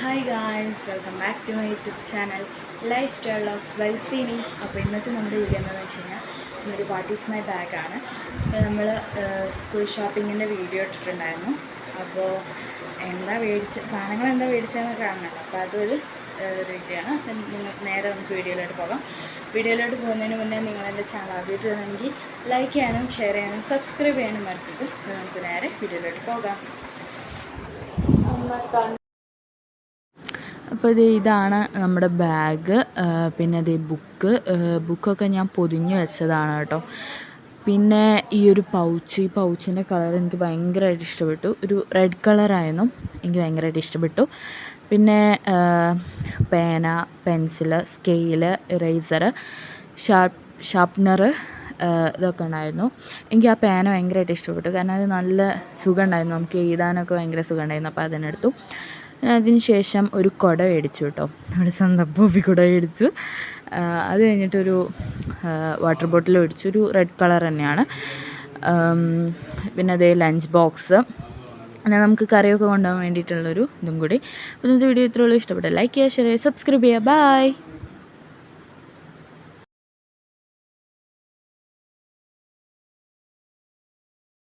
Hi guys, welcome back to my YouTube channel life dialogues by Sini. അപ്പോൾ ഇന്നത്തെ നമ്മുടെ video എന്താണെന്ന് വെച്ച് കഴിഞ്ഞാൽ ഇന്നൊരു വാട്ട് ഈസ് മൈ ബാഗാണ്. നമ്മൾ സ്കൂൾ ഷോപ്പിങ്ങിൻ്റെ വീഡിയോ ഇട്ടിട്ടുണ്ടായിരുന്നു. അപ്പോൾ സാധനങ്ങൾ എന്താ മേടിച്ചതെന്ന് കാണണമല്ലോ. അപ്പോൾ അതൊരു വീഡിയോ ആണ്. അപ്പം നിങ്ങൾക്ക് നേരെ നമുക്ക് വീഡിയോയിലോട്ട് പോകാം. വീഡിയോയിലോട്ട് പോകുന്നതിന് മുന്നേ നിങ്ങളെൻ്റെ ചാനൽ ആദ്യമായിട്ട് വന്നെങ്കിൽ ലൈക്ക് ചെയ്യാനും ഷെയർ ചെയ്യാനും സബ്സ്ക്രൈബ് ചെയ്യാനും മറക്കരുത്. അപ്പോൾ നമുക്ക് നേരെ വീഡിയോയിലോട്ട് പോകാം. അപ്പോൾ ഇതാണ് നമ്മുടെ ബാഗ്. പിന്നെ ബുക്കൊക്കെ ഞാൻ പൊതിഞ്ഞ് വെച്ചതാണ് കേട്ടോ. പിന്നെ ഈ ഒരു പൗച്ചിൻ്റെ കളർ എനിക്ക് ഭയങ്കരമായിട്ട് ഇഷ്ടപ്പെട്ടു. ഒരു റെഡ് കളറായിരുന്നു, എനിക്ക് ഭയങ്കരമായിട്ട് ഇഷ്ടപ്പെട്ടു. പിന്നെ പേന, പെൻസില്, സ്കെയില്, ഇറേസർ, ഷാർപ്നർ ഇതൊക്കെ ഉണ്ടായിരുന്നു. എനിക്ക് ആ പേന ഭയങ്കരമായിട്ട് ഇഷ്ടപ്പെട്ടു, കാരണം അത് നല്ല സുഖമുണ്ടായിരുന്നു, നമുക്ക് എഴുതാനൊക്കെ ഭയങ്കര സുഖമുണ്ടായിരുന്നു. അപ്പോൾ അതിനെടുത്തു. അതിന് ശേഷം ഒരു കുട മേടിച്ചു കേട്ടോ, നമ്മുടെ സ്വന്തം ബോബി കുട മേടിച്ചു. അത് കഴിഞ്ഞിട്ടൊരു വാട്ടർ ബോട്ടിൽ മേടിച്ചു, ഒരു റെഡ് കളർ തന്നെയാണ്. പിന്നെ അതേ ലഞ്ച് ബോക്സ്, പിന്നെ നമുക്ക് കറിയൊക്കെ കൊണ്ടുപോകാൻ വേണ്ടിയിട്ടുള്ളൊരു ഇതും കൂടി. അപ്പോൾ ഇന്നത്തെ വീഡിയോ ഇത്രയുള്ളൂ. ഇഷ്ടപ്പെട്ട ലൈക്ക് ചെയ്യുക, ഷെയർ ചെയ്യുക, സബ്സ്ക്രൈബ് ചെയ്യുക. ബൈ.